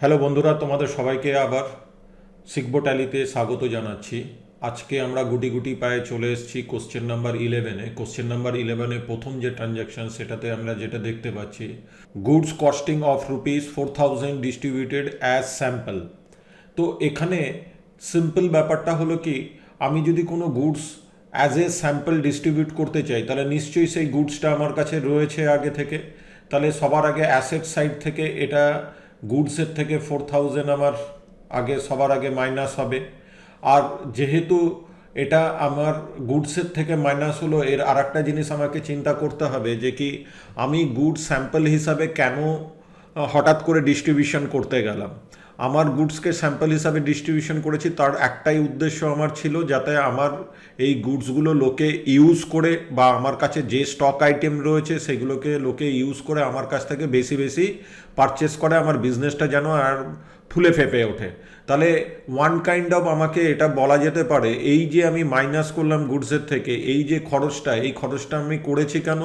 Hello বন্ধুরা, তোমাদের সবাইকে আবার শিখবো ট্যালিতে স্বাগত জানাচ্ছি। আজকে আমরা গুটি গুটি পায়ে চলে এসেছি কোশ্চেন নাম্বার 11-এ। কোশ্চেন নাম্বার 11-এ প্রথম যে ট্রানজ্যাকশন সেটাতে আমরা যেটা দেখতে পাচ্ছি, goods costing of ₹4,000 distributed as sample. তো এখানে সিম্পল ব্যাপারটা হলো কি, আমি যদি কোনো goods as a sample distribute করতে চাই তাহলে নিশ্চয়ই সেই গুডসটা আমার কাছে রয়েছে আগে থেকে। তাহলে সবার আগে অ্যাসেট সাইড থেকে এটা গুডসের থেকে 4,000 আমার আগে সবার আগে মাইনাস হবে। আর যেহেতু এটা আমার গুডসের থেকে মাইনাস হলো, এর আর একটা জিনিস আমাকে চিন্তা করতে হবে যে কি আমি গুড স্যাম্পল হিসাবে কেন হঠাৎ করে ডিস্ট্রিবিউশন করতে গেলাম। আমার গুডসকে স্যাম্পল হিসাবে ডিস্ট্রিবিউশন করেছি, তার একটাই উদ্দেশ্য আমার ছিল, যাতে আমার এই গুডসগুলো লোকে ইউজ করে বা আমার কাছে যে স্টক আইটেম রয়েছে সেগুলোকে লোকে ইউজ করে আমার কাছ থেকে বেশি বেশি পারচেস করে, আমার বিজনেসটা যেন আর ফুলে ফেঁপে ওঠে। তাহলে ওয়ান কাইন্ড অফ আমাকে এটা বলা যেতে পারে, এই যে আমি মাইনাস করলাম গুডসের থেকে এই যে খরচটা, এই খরচটা আমি করেছি কেন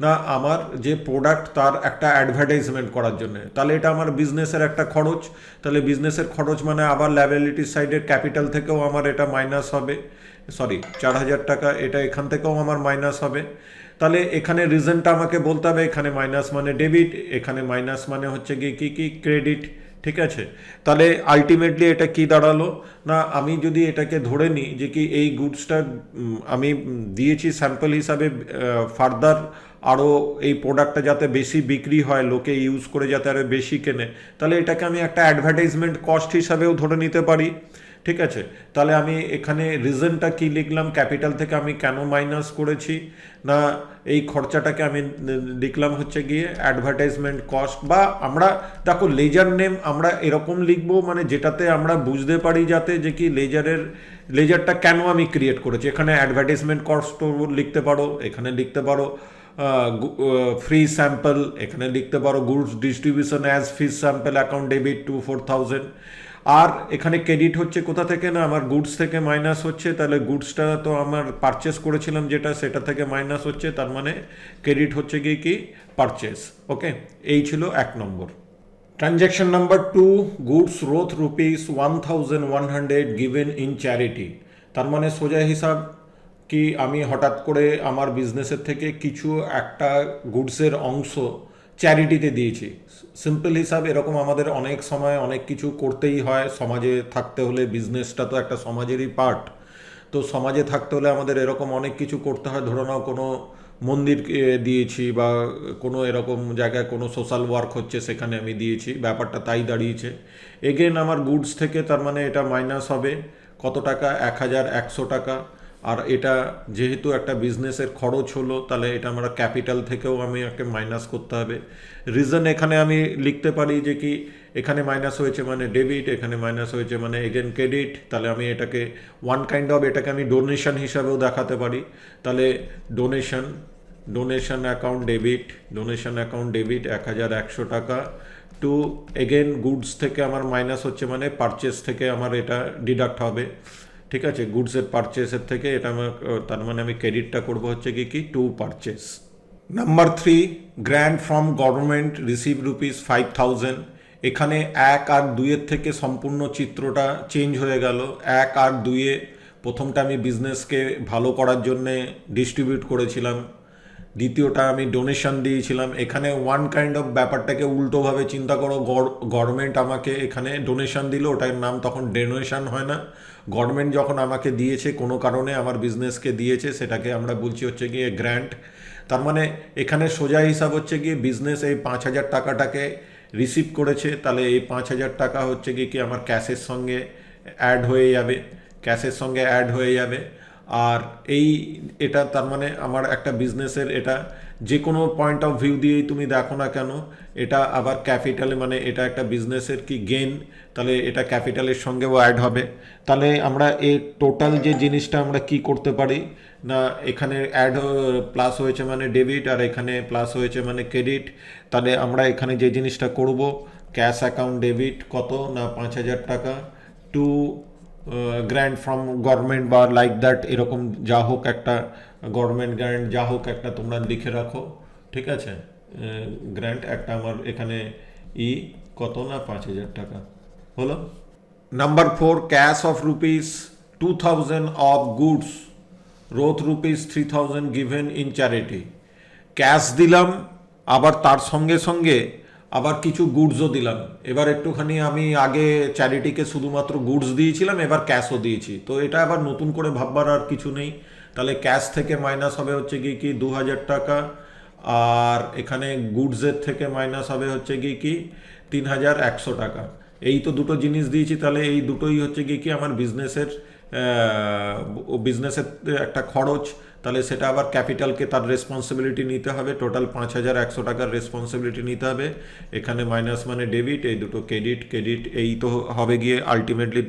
না আমার যে প্রোডাক্ট তার একটা অ্যাডভার্টাইজমেন্ট করার জন্য। তাহলে এটা আমার বিজনেসের একটা খরচ। তাহলে বিজনেসের খরচ মানে আবার লায়াবিলিটি সাইডের ক্যাপিটাল থেকেও আমার এটা মাইনাস হবে, সরি 4,000 টাকা, এটা এখান থেকেও আমার মাইনাস হবে। তাহলে এখানে রিজনটা আমাকে বলতে হবে, এখানে মাইনাস মানে ডেবিট, এখানে মাইনাস মানে হচ্ছে কি কি কি ক্রেডিট। ঠিক আছে, তাহলে আলটিমেটলি এটা কি দাঁড়ালো না, আমি যদি এটাকে ধরে নিই যে কি এই গুডসটা আমি দিয়েছি স্যাম্পল হিসাবে, ফার্দার আরও এই প্রোডাক্টটা যাতে বেশি বিক্রি হয়, লোকে ইউজ করে যাতে আরও বেশি কেনে, তাহলে এটাকে আমি একটা অ্যাডভার্টাইজমেন্ট কস্ট হিসাবেও ধরে নিতে পারি। ঠিক আছে, তাহলে আমি এখানে রিজনটা কি লিখলাম, ক্যাপিটাল থেকে আমি কেন মাইনাস করেছি না এই খরচাটাকে আমি লিখলাম হচ্ছে গিয়ে অ্যাডভার্টাইজমেন্ট কস্ট। বা আমরা দেখো লেজার নেম আমরা এরকম লিখবো মানে যেটাতে আমরা বুঝতে পারি যাতে যে কি লেজারটা কেন আমি ক্রিয়েট করেছি। এখানে অ্যাডভার্টাইজমেন্ট কস্ট লিখতে পারো, এখানে লিখতে পারো ফ্রি স্যাম্পল, এখানে লিখতে পারো goods distribution as free sample account debit two 4,000। আর এখানে ক্রেডিট হচ্ছে কোথা থেকে না আমার গুডস থেকে মাইনাস হচ্ছে, তাহলে গুডসটা তো আমার পারচেস করেছিলাম যেটা সেটা থেকে মাইনাস হচ্ছে, তার মানে ক্রেডিট হচ্ছে গিয়ে কি পারচেস। ওকে, এই ছিল 1 নম্বর। Transaction number 2, goods worth ₹1,100 given in charity. তার মানে সোজা হিসাব কি আমি হঠাৎ করে আমার বিজনেসের থেকে কিছু একটা গুডসের অংশ চ্যারিটিতে দিয়েছি। সিম্পল হিসাব এরকম আমাদের অনেক সময় অনেক কিছু করতেই হয়, সমাজে থাকতে হলে, বিজনেসটা তো একটা সমাজেরই পার্ট। তো সমাজে থাকতে হলে আমাদের এরকম অনেক কিছু করতে হয়। ধরো নাও কোনো মন্দির দিয়েছি বা কোনো এরকম জায়গায় কোনো সোশ্যাল ওয়ার্ক হচ্ছে সেখানে আমি দিয়েছি, ব্যাপারটা তাই দাঁড়িয়েছে। এগেন আমার গুডস থেকে তার মানে এটা মাইনাস হবে কত টাকা, 1,100 টাকা। আর এটা যেহেতু একটা বিজনেসের খরচ হলো, তাহলে এটা আমরা ক্যাপিটাল থেকেও আমি একটা মাইনাস করতে হবে। রিজন এখানে আমি লিখতে পারি যে কি এখানে মাইনাস হয়েছে মানে ডেবিট, এখানে মাইনাস হয়েছে মানে এগেন ক্রেডিট। তাহলে আমি এটাকে ওয়ান কাইন্ড অফ এটাকে আমি ডোনেশন হিসাবেও দেখাতে পারি। তাহলে donation account debit, donation account debit 1,100 টাকা টু এগেন গুডস থেকে আমার মাইনাস হচ্ছে মানে পারচেস থেকে আমার এটা ডিডাক্ট হবে। ঠিক আছে, গুডসের পারচেসের থেকে এটা আমার, তার মানে আমি ক্রেডিটটা করবো হচ্ছে কি কি two purchase. Number 3, grant from government receive ₹5,000। এখানে 1 আর 2-এর থেকে সম্পূর্ণ চিত্রটা চেঞ্জ হয়ে গেল। 1 আর 2-এ প্রথমটা আমি বিজনেসকে ভালো করার জন্যে ডিস্ট্রিবিউট করেছিলাম, দ্বিতীয়টা আমি ডোনেশন দিয়েছিলাম। এখানে ওয়ান কাইন্ড অফ ব্যাপারটাকে উল্টোভাবে চিন্তা করো, গভর্নমেন্ট আমাকে এখানে ডোনেশন দিল, ওটার নাম তখন ডোনেশন হয় না। গভর্নমেন্ট যখন আমাকে দিয়েছে কোনো কারণে আমার বিজনেসকে দিয়েছে, সেটাকে আমরা বলছি হচ্ছে গিয়ে গ্র্যান্ট। তার মানে এখানে সোজা হিসাব হচ্ছে গিয়ে বিজনেস এই 5,000 টাকাটাকে রিসিভ করেছে, তাহলে এই 5,000 টাকা হচ্ছে গিয়ে কি আমার ক্যাশের সঙ্গে অ্যাড হয়ে যাবে, ক্যাশের সঙ্গে অ্যাড হয়ে যাবে। আর এই এটা তার মানে আমার একটা বিজনেসের, এটা যে কোনো পয়েন্ট অফ ভিউ দিয়েই তুমি দেখো না কেন, এটা আবার ক্যাপিটালে মানে এটা একটা বিজনেসের কি গেন, তাহলে এটা ক্যাপিটালের সঙ্গেও অ্যাড হবে। তাহলে আমরা এই টোটাল যে জিনিসটা আমরা কি করতে পারি না, এখানে অ্যাড প্লাস হয়েছে মানে ডেবিট আর এখানে প্লাস হয়েছে মানে ক্রেডিট। তাহলে আমরা এখানে যে জিনিসটা করব, ক্যাশ অ্যাকাউন্ট ডেবিট কত না 5,000 টাকা টু গ্র্যান্ট ফ্রম গভর্নমেন্ট বা লাইক দ্যাট, এরকম যা হোক একটা গভর্নমেন্ট গ্র্যান্ট যা হোক একটা তোমরা লিখে রাখো। ঠিক আছে, গ্র্যান্ট একটা আমার এখানে কত না 5,000 টাকা হলো। Number 4, cash of rupees 2,000 of goods worth rupees 3,000 given in charity. Cash দিলাম, আবার তার সঙ্গে সঙ্গে আবার কিছু গুডসও দিলাম। এবার একটুখানি আমি আগে চ্যারিটিকে শুধুমাত্র গুডস দিয়েছিলাম, এবার ক্যাশও দিয়েছি, তো এটা আবার নতুন করে ভাববার আর কিছু নেই। তাহলে ক্যাশ থেকে মাইনাস হবে হচ্ছে কি 2,000 টাকা, আর এখানে গুডসের থেকে মাইনাস হবে হচ্ছে কি 3,100 টাকা। এই তো দুটো জিনিস দিয়েছি, তাহলে এই দুটোই হচ্ছে কি আমার বিজনেসের একটা খরচ। তাহলে সেটা আবার ক্যাপিটালকে তার রেসপন্সিবিলিটি নিতে হবে, টোটাল 5,100 টাকার রেসপন্সিবিলিটি নিতে হবে। এখানে মাইনাস মানে ডেবিট, এই দুটো ক্রেডিট ক্রেডিট, এই তো হবে গিয়ে আলটিমেটলি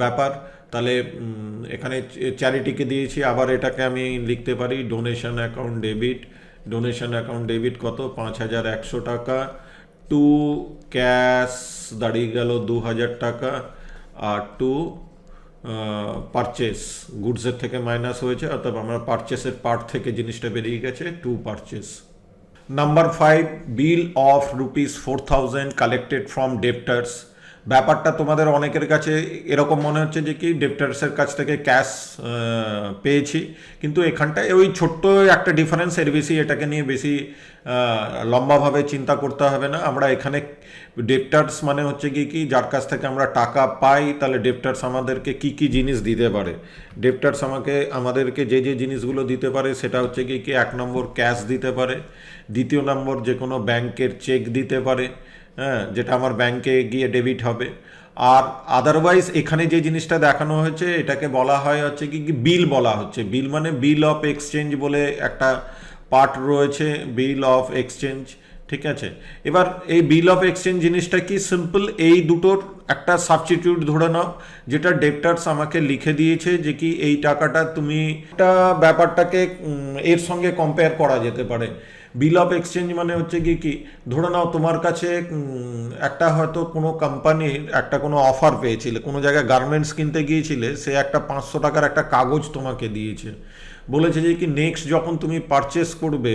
ব্যাপার। তাহলে এখানে চ্যারিটিকে দিয়েছি, আবার এটাকে আমি লিখতে পারি donation account debit. Donation account debit কত 5,100 টাকা, টু ক্যাশ দাঁড়িয়ে গেল 2,000 টাকা, আর টু পারচেস গুডসের থেকে মাইনাস হয়েছে, অর্থাৎ আমরা পারচেসের পার্ট থেকে জিনিসটা বেরিয়ে গেছে, to purchase. Number 5, bill of rupees 4,000 collected from debtors. ব্যাপারটা তোমাদের অনেকের কাছে এরকম মনে হচ্ছে যে কি ডেপ্টার্সের কাছ থেকে ক্যাশ পেয়েছি, কিন্তু এখানটায় ওই ছোট্ট একটা ডিফারেন্স, এর বেশি এটাকে নিয়ে বেশি লম্বাভাবে চিন্তা করতে হবে না। আমরা এখানে ডেপ্টার্স মানে হচ্ছে কি যার কাছ থেকে আমরা টাকা পাই, তাহলে ডেপ্টার্স আমাদেরকে কি জিনিস দিতে পারে। ডেপ্টার্স আমাদেরকে যে জিনিসগুলো দিতে পারে সেটা হচ্ছে কি 1 নম্বর ক্যাশ দিতে পারে, দ্বিতীয় নম্বর যে কোনো ব্যাংকের চেক দিতে পারে, হ্যাঁ, যেটা আমার ব্যাংকে গিয়ে ডেবিট হবে। আর আদারওয়াইজ এখানে যে জিনিসটা দেখানো হয়েছে এটাকে বলা হয় হচ্ছে কি বিল বলা হচ্ছে। বিল মানে বিল অফ এক্সচেঞ্জ বলে একটা পার্ট রয়েছে, বিল অফ এক্সচেঞ্জ, ঠিক আছে। এবার এই বিল অফ এক্সচেঞ্জ জিনিসটা কি সিম্পল, এই দুটোর একটা সাবস্টিটিউট ধরে নাও, যেটা ডেপ্টার্স আমাকে লিখে দিয়েছে যে কি এই টাকাটা তুমি একটা ব্যাপারটাকে এর সঙ্গে কম্পেয়ার করা যেতে পারে। বিল অফ এক্সচেঞ্জ মানে হচ্ছে কি ধরে নাও তোমার কাছে একটা হয়তো কোনো কোম্পানির একটা কোনো অফার পেয়েছিলে, কোনো জায়গায় গার্মেন্টস কিনতে গিয়েছিলে, সে একটা 500 টাকার একটা কাগজ তোমাকে দিয়েছে, বলেছে যে কি নেক্সট যখন তুমি পারচেস করবে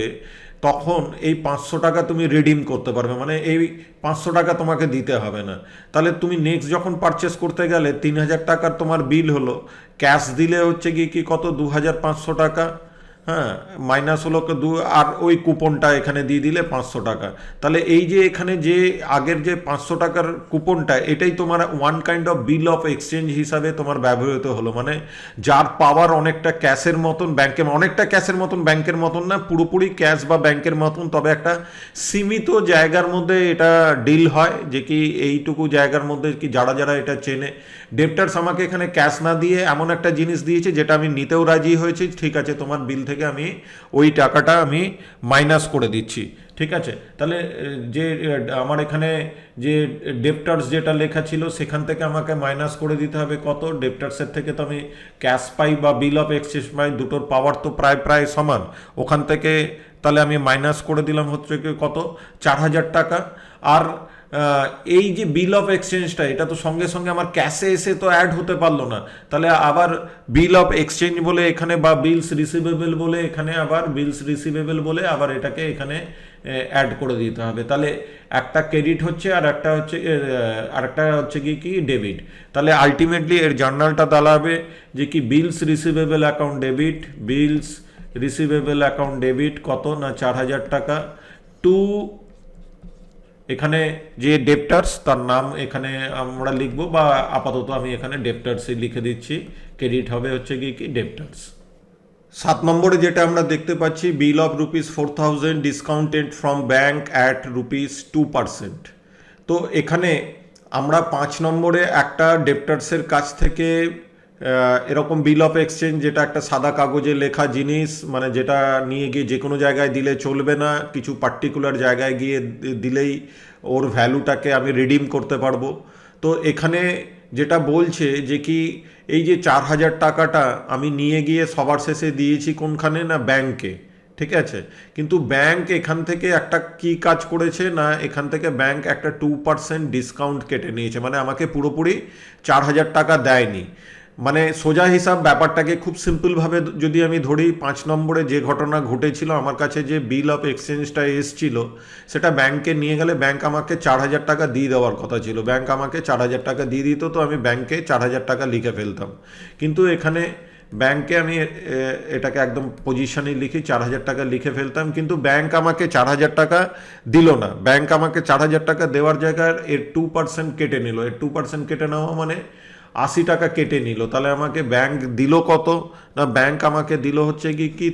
তখন এই 500 টাকা তুমি রিডিম করতে পারবে, মানে এই 500 টাকা তোমাকে দিতে হবে না। তাহলে তুমি নেক্সট যখন পারচেস করতে গেলে 3,000 টাকার তোমার বিল হলো, ক্যাশ দিলে হচ্ছে কি কত 2,500 টাকা, হ্যাঁ, মাইনাস হলো আর ওই কুপনটা এখানে দিয়ে দিলে 500 টাকা। তাহলে এই যে এখানে যে আগের যে 500 টাকার কুপনটা, এটাই তোমার one kind of bill of exchange হিসাবে তোমার ব্যবহৃত হলো, মানে যার পাওয়ার অনেকটা ক্যাশের মতন ব্যাংকের, অনেকটা ক্যাশের মতন ব্যাংকের মতন না, পুরোপুরি ক্যাশ বা ব্যাংকের মতন, তবে একটা সীমিত জায়গার মধ্যে এটা ডিল হয়, যে কি এইটুকু জায়গার মধ্যে কি যারা যারা এটা চেনে। ডেপ্টার্স আমাকে এখানে ক্যাশ না দিয়ে এমন একটা জিনিস দিয়েছে যেটা আমি নিতেও রাজি হয়েছি, ঠিক আছে তোমার বিল থেকে আমি ওই টাকাটা আমি মাইনাস করে দিচ্ছি, ঠিক আছে। তাহলে যে আমার এখানে যে ডেপ্টার্স যেটা লেখা ছিল সেখান থেকে আমাকে মাইনাস করে দিতে হবে কত, ডেপ্টার্সের থেকে তো আমি ক্যাশ পাই বা বিল অফ এক্সচেঞ্জ পাই, দুটোর পাওয়ার তো প্রায় সমান, ওখান থেকে তাহলে আমি মাইনাস করে দিলাম হচ্ছে কত 4,000 টাকা। আর এই যে বিল অফ এক্সচেঞ্জটা এটা তো সঙ্গে সঙ্গে আমার ক্যাশে এসে তো অ্যাড হতে পারলো না, তাহলে আবার বিল অফ এক্সচেঞ্জ বলে এখানে বা বিলস রিসিভেবল বলে এখানে আবার বিলস রিসিভেবল বলে আবার এটাকে এখানে অ্যাড করে দিতে হবে। তাহলে একটা ক্রেডিট হচ্ছে আর একটা হচ্ছে কি ডেবিট। তাহলে আলটিমেটলি এর জার্নালটা দাঁড়াবে যে কি বিলস রিসিভেবল অ্যাকাউন্ট ডেবিট, বিলস রিসিভেবল অ্যাকাউন্ট ডেবিট কত না 4,000 টাকা, টু এখানে যে ডেপ্টার্স তার নাম এখানে আমরা লিখবো, বা আপাতত আমি এখানে ডেপ্টার্সই লিখে দিচ্ছি, ক্রেডিট হবে হচ্ছে কি ডেপ্টার্স। 7 নম্বরে যেটা আমরা দেখতে পাচ্ছি বিল of rupees 4,000 discounted from bank at rupees 2%। তো এখানে আমরা 5 নম্বরে একটা ডেপ্টার্সের কাছ থেকে এরকম বিল অফ এক্সচেঞ্জ, যেটা একটা সাদা কাগজে লেখা জিনিস, মানে যেটা নিয়ে গিয়ে যে কোনো জায়গায় দিলে চলবে না, কিছু পার্টিকুলার জায়গায় গিয়ে দিলেই ওর ভ্যালুটাকে আমি রিডিম করতে পারবো। তো এখানে যেটা বলছে যে কি এই যে 4,000 টাকাটা আমি নিয়ে গিয়ে সবার শেষে দিয়েছি কোনখানে না ব্যাংকে, ঠিক আছে। কিন্তু ব্যাংক এখান থেকে একটা কি কাজ করেছে না, এখান থেকে ব্যাংক একটা 2% ডিসকাউন্ট কেটে নিয়েছে, মানে আমাকে পুরোপুরি 4,000 টাকা দেয়নি। মানে সোজা হিসাব ব্যাপারটাকে খুব সিম্পলভাবে যদি আমি ধরি, 5 নম্বরে যে ঘটনা ঘটেছিল, আমার কাছে যে বিল অফ এক্সচেঞ্জটা এসছিল সেটা ব্যাংকে নিয়ে গেলে ব্যাংক আমাকে 4,000 টাকা দিয়ে দেওয়ার কথা ছিল। ব্যাংক আমাকে 4,000 টাকা দিয়ে দিত, তো আমি ব্যাংকে 4,000 টাকা লিখে ফেলতাম। কিন্তু এখানে ব্যাংকে আমি এটাকে একদম পজিশনে লিখি 4,000 টাকা লিখে ফেলতাম, কিন্তু ব্যাংক আমাকে 4,000 টাকা দিল না। ব্যাংক আমাকে 4,000 টাকা দেওয়ার জায়গায় এর 2% কেটে নিল। এর 2% কেটে নেওয়া মানে 80 টাকা কেটে নিল। তাহলে আমাকে ব্যাংক দিল কত না, ব্যাংক আমাকে দিল হচ্ছে কি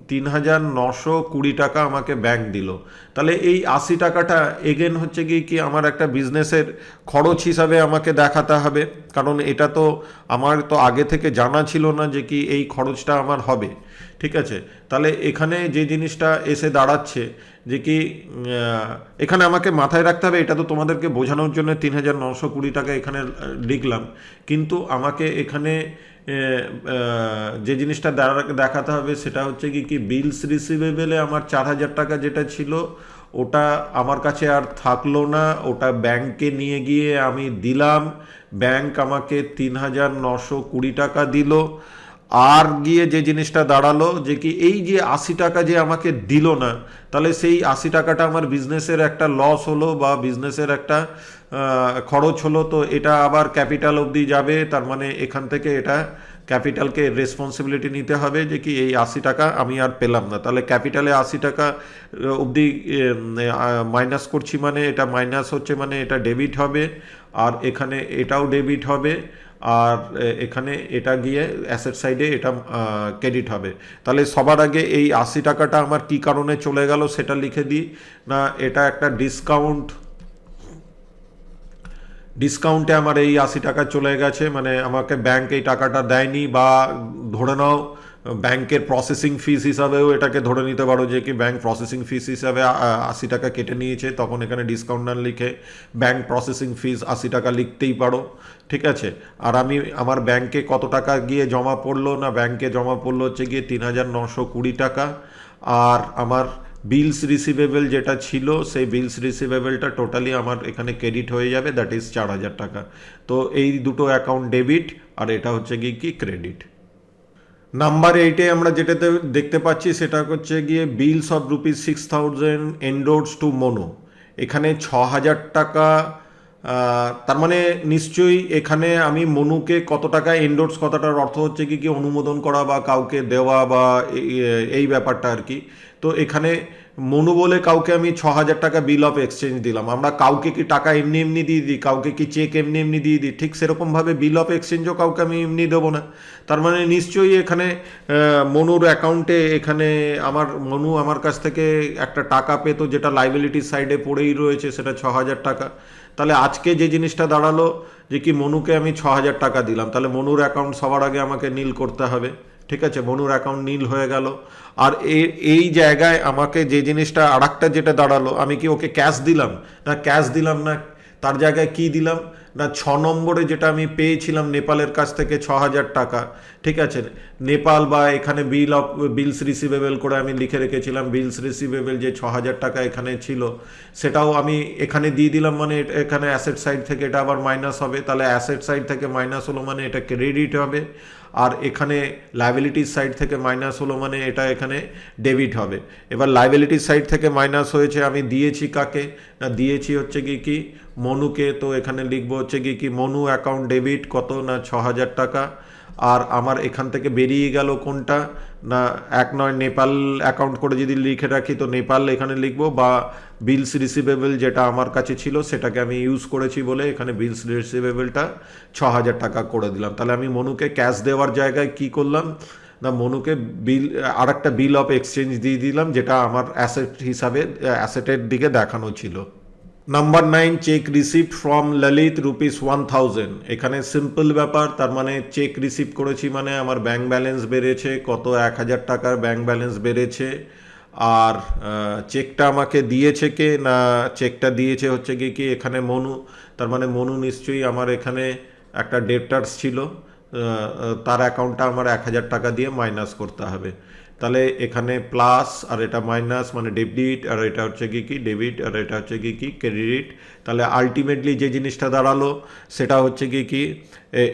3,920 টাকা আমাকে ব্যাংক দিল। তাহলে এই 80 টাকাটা এগেন হচ্ছে কি আমার একটা বিজনেসের খরচ হিসাবে আমাকে দেখাতে হবে, কারণ এটা তো আমার তো আগে থেকে জানা ছিল না যে কি এই খরচটা আমার হবে। ঠিক আছে, তাহলে এখানে যে জিনিসটা এসে দাঁড়াচ্ছে যে কি এখানে আমাকে মাথায় রাখতে হবে, এটা তো তোমাদেরকে বোঝানোর জন্য 3,920 টাকা এখানে লিখলাম, কিন্তু আমাকে এখানে যে জিনিসটা দেখাতে হবে সেটা হচ্ছে কি বিলস রিসিভেবলে আমার 4,000 টাকা যেটা ছিল ওটা আমার কাছে আর থাকলো না, ওটা ব্যাংকে নিয়ে গিয়ে আমি দিলাম। ব্যাংক আমাকে 3,920 টাকা দিল। আর গিয়ে যে জিনিসটা দাঁড়ালো যে কি এই যে 80 টাকা যে আমাকে দিল না, তাহলে সেই 80 টাকাটা আমার বিজনেসের একটা লস হলো বা বিজনেসের একটা খরচ হলো। তো এটা আবার ক্যাপিটাল অবধি যাবে, তার মানে এখান থেকে এটা ক্যাপিটালকে রেসপন্সিবিলিটি নিতে হবে যে কি এই 80 টাকা আমি আর পেলাম না। তাহলে ক্যাপিটালে 80 টাকা অবধি মাইনাস করছি, মানে এটা মাইনাস হচ্ছে মানে এটা ডেবিট হবে, আর এখানে এটাও ডেবিট হবে, আর এখানে এটা গিয়ে অ্যাসেট সাইডে এটা ক্রেডিট হবে। তাহলে সবার আগে এই 80 টাকাটা আমার কি কারণে চলে গেল সেটা লিখে দিই না, এটা একটা ডিসকাউন্টে আমার এই 80 টাকা চলে গেছে, মানে আমাকে ব্যাংক এই টাকাটা দেয়নি, বা ধরে নাও ব্যাংকের প্রসেসিং ফিস হিসাবেও এটাকে ধরে নিতে পারো যে কি ব্যাংক প্রসেসিং ফিস হিসাবে 80 টাকা কেটে নিয়েছে, তখন এখানে ডিসকাউন্ট না লিখে ব্যাংক প্রসেসিং ফিস 80 টাকা লিখতেই পারো। ঠিক আছে, আর আমি আমার ব্যাংকে কত টাকা গিয়ে জমা পড়লো না, ব্যাংকে জমা পড়লো হচ্ছে গিয়ে 3,920 টাকা। আর আমার বিলস রিসিভেবল যেটা ছিল সেই বিলস রিসিভেবলটা টোটালি আমার এখানে ক্রেডিট হয়ে যাবে, দ্যাট ইজ 4,000 টাকা। তো এই দুটো অ্যাকাউন্ট ডেবিট, আর এটা হচ্ছে গিয়ে কি ক্রেডিট। নাম্বার 8-এ আমরা যেটাতে দেখতে পাচ্ছি সেটা হচ্ছে গিয়ে বিলস অফ ₹6,000 এন্ডোর্স টু মনো। এখানে 6,000 টাকা, তার মানে নিশ্চয়ই এখানে আমি মনুকে কত টাকা এন্ডোর্স, কথাটার অর্থ হচ্ছে কি অনুমোদন করা বা কাউকে দেওয়া বা এই ব্যাপারটা আর কি। তো এখানে মনু বলে কাউকে আমি 6,000 টাকা বিল অফ এক্সচেঞ্জ দিলাম। আমরা কাউকে কি টাকা এমনি এমনি দিয়ে দিই, কাউকে কি চেক এমনি এমনি দিয়ে দিই, ঠিক সেরকমভাবে বিল অফ এক্সচেঞ্জও কাউকে আমি এমনি দেবো না। তার মানে নিশ্চয়ই এখানে মনুর অ্যাকাউন্টে এখানে মনু আমার কাছ থেকে একটা টাকা পেতো যেটা লাইবিলিটির সাইডে পড়েই রয়েছে, সেটা 6,000 টাকা। তাহলে আজকে যে জিনিসটা দাঁড়ালো যে কি মনুকে আমি 6,000 টাকা দিলাম, তাহলে মনুর অ্যাকাউন্ট সবার আগে আমাকে নীল করতে হবে। ঠিক আছে, মনুর অ্যাকাউন্ট নীল হয়ে গেল। আর এই জায়গায় আমাকে যে জিনিসটা আরেকটা যেটা দাঁড়ালো, আমি কি ওকে ক্যাশ দিলাম না, ক্যাশ দিলাম না, তার জায়গায় কি দিলাম না 6 নম্বরে যেটা আমি পেয়েছিলাম নেপালের কাছ থেকে 6,000 টাকা। ঠিক আছে, নেপাল বা এখানে বিলস রিসিভেবল করে আমি লিখে রেখেছিলাম, বিলস রিসিভেবল যে 6,000 টাকা এখানে ছিল সেটাও আমি এখানে দিয়ে দিলাম, মানে এখানে অ্যাসেট সাইড থেকে এটা আবার মাইনাস হবে। তাহলে অ্যাসেট সাইড থেকে মাইনাস হলো মানে এটা ক্রেডিট হবে, আর এখানে লাইবিলিটির সাইড থেকে মাইনাস হলো মানে এটা এখানে ডেবিট হবে। এবার লাইবিলিটির সাইড থেকে মাইনাস হয়েছে, আমি দিয়েছি কাকে না, দিয়েছি হচ্ছে কি মনুকে। তো এখানে লিখবো হচ্ছে কি মনু অ্যাকাউন্ট ডেবিট কত না 6,000 টাকা। আর আমার এখান থেকে বেরিয়ে গেল কোনটা না 1 নেপাল অ্যাকাউন্ট করে যদি লিখে রাখি তো নেপাল এখানে লিখবো, বা বিলস রিসিভেবল যেটা আমার কাছে ছিল সেটাকে আমি ইউজ করেছি বলে এখানে বিলস রিসিভেবলটা 6,000 টাকা করে দিলাম। তাহলে আমি মনুকে ক্যাশ দেওয়ার জায়গায় কি করলাম না, মনুকে আরেকটা বিল অফ এক্সচেঞ্জ দিয়ে দিলাম যেটা আমার অ্যাসেট হিসাবে অ্যাসেটের দিকে দেখানো ছিল। Number 9, cheque receipt from Lalit ₹1,000। এখানে সিম্পল ব্যাপার, তার মানে চেক রিসিভ করেছি মানে আমার ব্যাংক ব্যালেন্স বেড়েছে কত, 1,000 টাকার ব্যাংক ব্যালেন্স বেড়েছে। আর চেকটা আমাকে দিয়েছে কে না, চেকটা দিয়েছে হচ্ছে কি এখানে মনু। তার মানে মনু নিশ্চয়ই আমার এখানে একটা ডেপ্টার্স ছিল, তার অ্যাকাউন্টটা আমার 1,000 টাকা দিয়ে মাইনাস করতে হবে। তাহলে এখানে প্লাস আর এটা মাইনাস মানে ডেবিট, আর এটা হচ্ছে কি ডেবিট, আর এটা হচ্ছে কি ক্রেডিট। তাহলে আলটিমেটলি যে জিনিসটা দাঁড়ালো সেটা হচ্ছে কি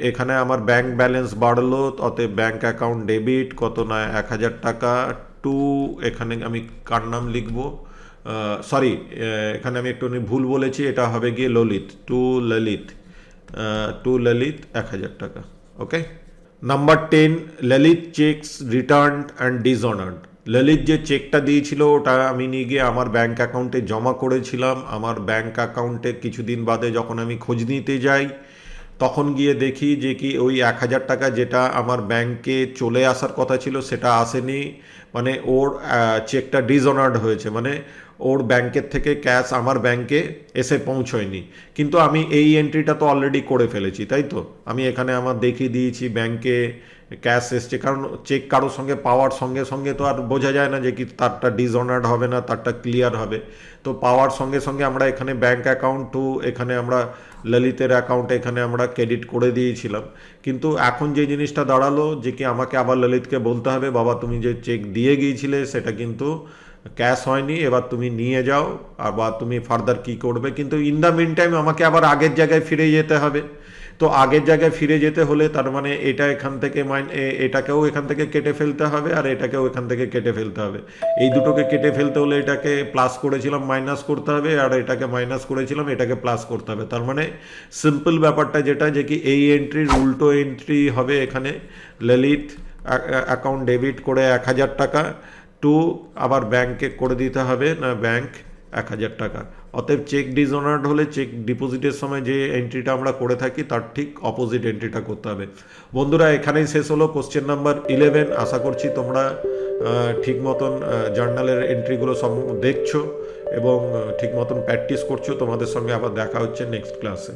এখানে আমার ব্যাংক ব্যালেন্স বাড়লো, অতএব ব্যাংক অ্যাকাউন্ট ডেবিট কত না 1000 টাকা টু, এখানে আমি কার নাম লিখবো, সরি এখানে আমি একটু ভুল বলেছি, এটা হবে গিয়ে ললিত, টু ললিত 1000 টাকা। Okay. Number 10, Lalit cheques returned and dishonoured. Lalit যে চেকটা দিয়েছিল ওটা আমি নিয়ে গিয়ে আমার ব্যাংক অ্যাকাউন্টে জমা করেছিলাম। আমার ব্যাংক অ্যাকাউন্টে কিছুদিন বাদে যখন আমি খোঁজ নিতে যাই তখন গিয়ে দেখি যে কি ওই 1000 টাকা যেটা আমার ব্যাংকে চলে আসার কথা ছিল সেটা আসেনি, মানে ওর চেকটা ডিসঅনার্ড হয়েছে, মানে ওর ব্যাংকের থেকে ক্যাশ আমার ব্যাংকে এসে পৌঁছয়নি। কিন্তু আমি এই এন্ট্রিটা তো অলরেডি করে ফেলেছি, তাই তো? আমি এখানে আমার দেখিয়ে দিয়েছি ব্যাংকে ক্যাশ এসছে, কারণ চেক কারোর সঙ্গে পাওয়ার সঙ্গে সঙ্গে তো আর বোঝা যায় না যে কি তারটা ডিসঅনার্ড হবে না তারটা ক্লিয়ার হবে। তো পাওয়ার সঙ্গে সঙ্গে আমরা এখানে ব্যাংক অ্যাকাউন্ট টু এখানে আমরা ললিতের অ্যাকাউন্টে এখানে আমরা ক্রেডিট করে দিয়েছিলাম। কিন্তু এখন যে জিনিসটা দাঁড়ালো যে কি আমাকে আবার ললিতকে বলতে হবে, বাবা তুমি যে চেক দিয়ে গিয়েছিলে সেটা কিন্তু ক্যাশ হয়নি, এবার তুমি নিয়ে যাও, আবার তুমি ফার্দার কি করবে। কিন্তু ইন দ্য মিন টাইম আমাকে আবার আগের জায়গায় ফিরে যেতে হবে। তো আগের জায়গায় ফিরে যেতে হলে তার মানে এটা এখান থেকে এটাকেও এখান থেকে কেটে ফেলতে হবে, আর এটাকেও এখান থেকে কেটে ফেলতে হবে। এই দুটোকে কেটে ফেলতে হলে এটাকে প্লাস করেছিলাম মাইনাস করতে হবে, আর এটাকে মাইনাস করেছিলাম এটাকে প্লাস করতে হবে। তার মানে সিম্পল ব্যাপারটা যেটা যে কি এই এন্ট্রির উল্টো এন্ট্রি হবে এখানে, ললিত অ্যাকাউন্ট ডেবিট করে 1000 টাকা টু আবার ব্যাংকে করে দিতে হবে না ব্যাংক 1000 টাকা। অতএব চেক ডিসঅনার্ড হলে চেক ডিপোজিটের সময় যে এন্ট্রিটা আমরা করে থাকি তার ঠিক অপোজিট এন্ট্রিটা করতে হবে। বন্ধুরা এখানেই শেষ হলো কোশ্চেন নাম্বার 11। আশা করছি তোমরা ঠিক মতন জার্নালের এন্ট্রিগুলো সব দেখছো এবং ঠিক মতন প্র্যাকটিস করছো। তোমাদের সঙ্গে আবার দেখা হচ্ছে নেক্সট ক্লাসে।